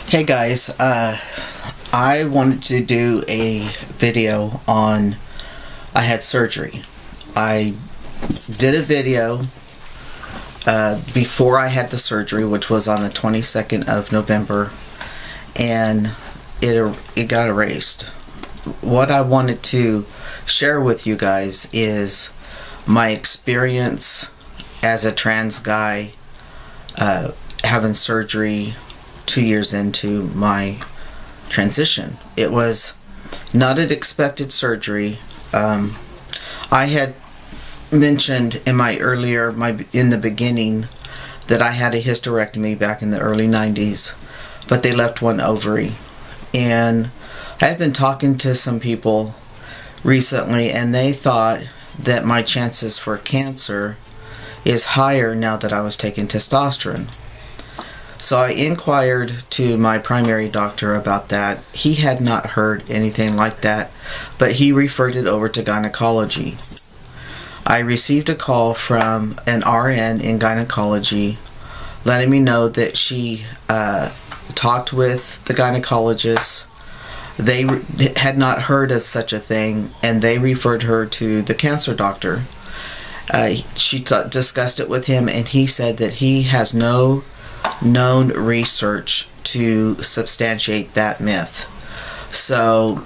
Hey guys, I wanted to do a video on I had surgery. I did a video before I had the surgery, which was on the 22nd of November, and it got erased. What I wanted to share with you guys is my experience as a trans guy having surgery 2 years into my transition. It was not an expected surgery. I had mentioned in the beginning that I had a hysterectomy back in the early 90s, but they left one ovary. And I had been talking to some people recently, and they thought that my chances for cancer is higher now that I was taking testosterone. So I inquired to my primary doctor about that. He had not heard anything like that, but he referred it over to gynecology. I received a call from an RN in gynecology letting me know that she talked with the gynecologist. They had not heard of such a thing, and they referred her to the cancer doctor. She discussed it with him, and he said that he has no known research to substantiate that myth. So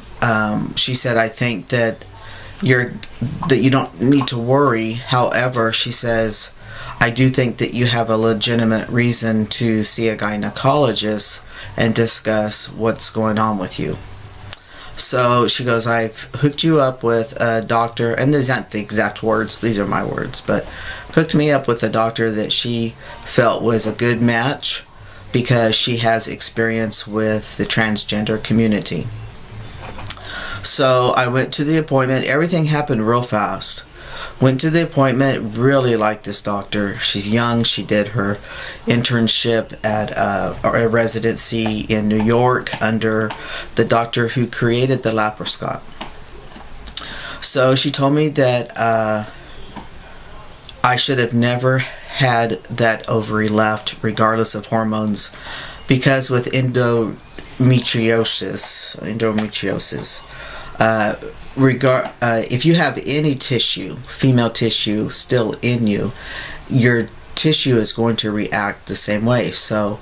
she said, I think that you don't need to worry. However, she says, I do think that you have a legitimate reason to see a gynecologist and discuss what's going on with you. So she goes, I've hooked you up with a doctor, and these aren't the exact words, these are my words, but hooked me up with a doctor that she felt was a good match because she has experience with the transgender community. So I went to the appointment. Everything happened real fast. Went to the appointment, really liked this doctor. She's young. She did her internship at a residency in New York under the doctor who created the laparoscope. So she told me that I should have never had that ovary left regardless of hormones, because with endometriosis, if you have any tissue, female tissue still in you, your tissue is going to react the same way. So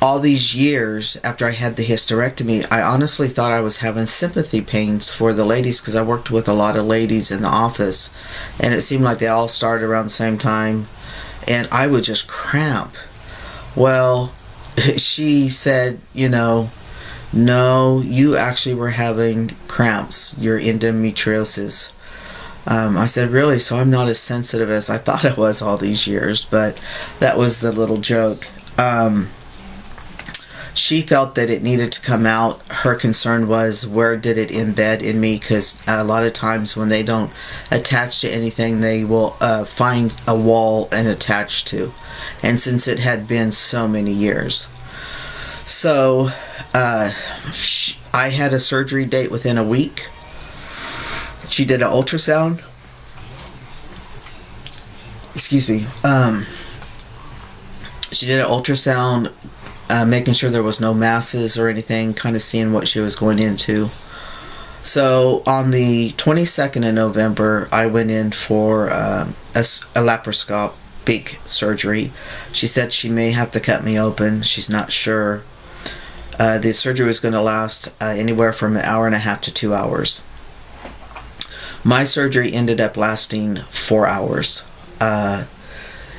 all these years after I had the hysterectomy, I honestly thought I was having sympathy pains for the ladies, because I worked with a lot of ladies in the office, and it seemed like they all started around the same time, and I would just cramp. Well, she said, no, you actually were having cramps, your endometriosis. I said, really? So I'm not as sensitive as I thought I was all these years, but that was the little joke. She felt that it needed to come out. Her concern was, where did it embed in me? Because a lot of times when they don't attach to anything, they will find a wall and attach to. And since it had been so many years. So I had a surgery date within a week. She did an ultrasound. Excuse me. She did an ultrasound, making sure there was no masses or anything, kind of seeing what she was going into. So on the 22nd of November, I went in for a laparoscopic surgery. She said she may have to cut me open. She's not sure. The surgery was going to last anywhere from an hour and a half to 2 hours. My surgery ended up lasting 4 hours.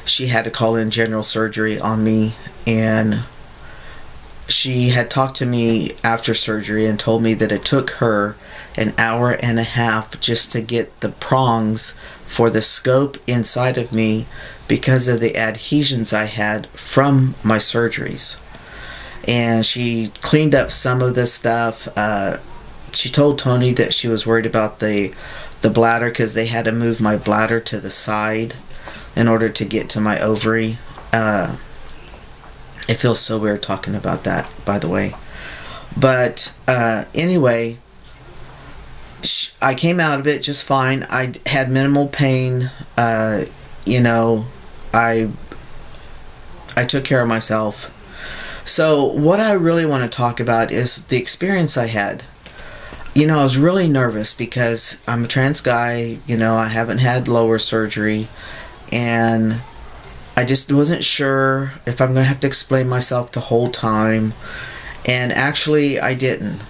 She had to call in general surgery on me, and she had talked to me after surgery and told me that it took her an hour and a half just to get the prongs for the scope inside of me because of the adhesions I had from my surgeries. And she cleaned up some of this stuff. She told Tony that she was worried about the bladder, because they had to move my bladder to the side in order to get to my ovary. It feels so weird talking about that, by the way. But anyway, I came out of it just fine. I had minimal pain. I took care of myself. So what I really want to talk about is the experience I had. You know, I was really nervous because I'm a trans guy, you know, I haven't had lower surgery, and I just wasn't sure if I'm going to have to explain myself the whole time. And actually, I didn't.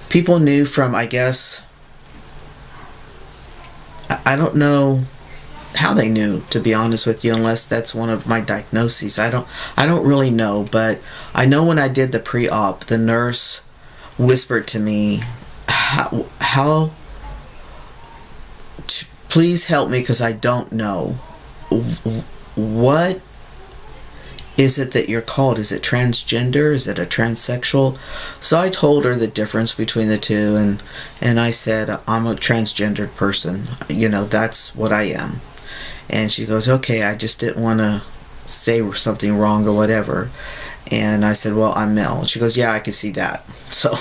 People knew from, I guess, I don't know how they knew, to be honest with you, unless that's one of my diagnoses. I don't really know, but I know when I did the pre-op, the nurse whispered to me, please help me, because I don't know. What is it that you're called? Is it transgender? Is it a transsexual? So I told her the difference between the two, and I said, I'm a transgendered person. You know, that's what I am. And she goes, okay, I just didn't want to say something wrong or whatever. And I said, well, I'm male. And she goes, yeah, I can see that. So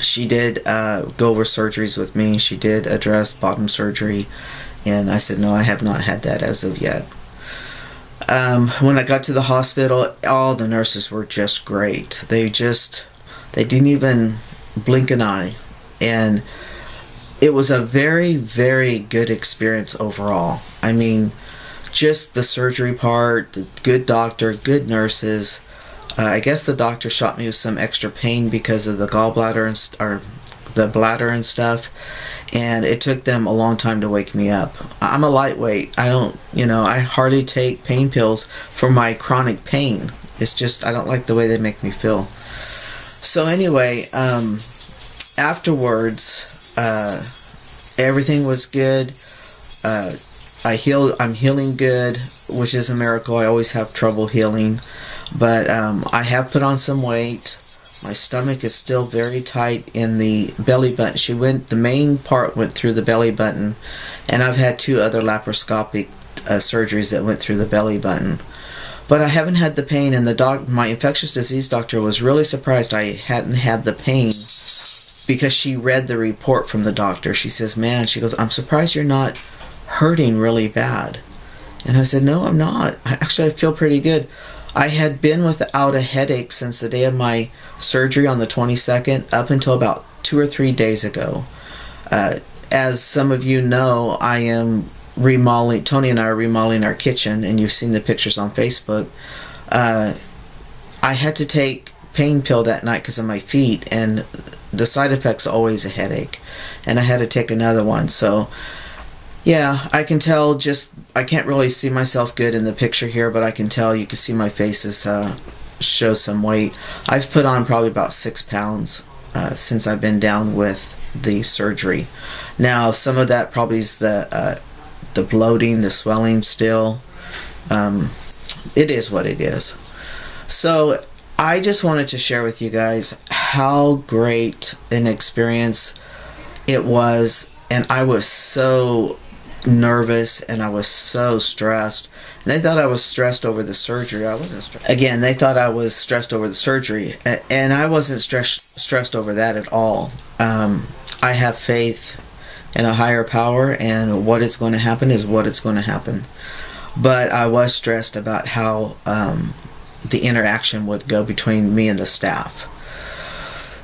she did go over surgeries with me. She did address bottom surgery. And I said, no, I have not had that as of yet. When I got to the hospital, all the nurses were just great. They didn't even blink an eye. And it was a very, very good experience overall. I mean, just the surgery part, the good doctor, good nurses. I guess the doctor shot me with some extra pain because of the gallbladder or the bladder and stuff, and it took them a long time to wake me up. I'm a lightweight. I hardly take pain pills for my chronic pain. It's just, I don't like the way they make me feel. So anyway, afterwards, everything was good. I'm healing good, which is a miracle. I always have trouble healing, but I have put on some weight. My stomach is still very tight in the belly button. The main part went through the belly button, and I've had 2 other laparoscopic surgeries that went through the belly button. But I haven't had the pain, and my infectious disease doctor was really surprised I hadn't had the pain, because she read the report from the doctor. She says, man, she goes, I'm surprised you're not hurting really bad. And I said, no, I'm not. I feel pretty good. I had been without a headache since the day of my surgery on the 22nd up until about 2 or 3 days ago. As some of you know, I am remodeling, Tony and I are remodeling our kitchen, and you've seen the pictures on Facebook. I had to take pain pill that night because of my feet, and the side effect's always a headache, and I had to take another one. So yeah, I can tell, I can't really see myself good in the picture here, but I can tell, you can see my face show some weight. I've put on probably about 6 pounds since I've been down with the surgery. Now, some of that probably is the bloating, the swelling still. It is what it is. So I just wanted to share with you guys how great an experience it was, and I was so nervous and I was so stressed. And they thought I was stressed over the surgery. I wasn't stressed. Again, they thought I was stressed over the surgery, and I wasn't stressed over that at all. I have faith in a higher power, and what is going to happen is what it's going to happen. But I was stressed about how the interaction would go between me and the staff.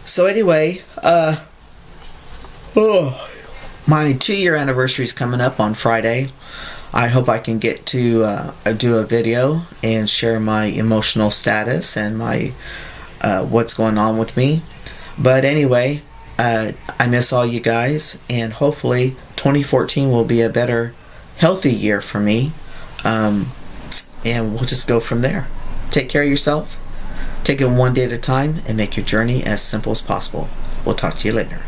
So anyway, my 2-year anniversary is coming up on Friday. I hope I can get to do a video and share my emotional status and my what's going on with me. But anyway, I miss all you guys, and hopefully 2014 will be a better, healthy year for me. And we'll just go from there. Take care of yourself. Take it one day at a time and make your journey as simple as possible. We'll talk to you later.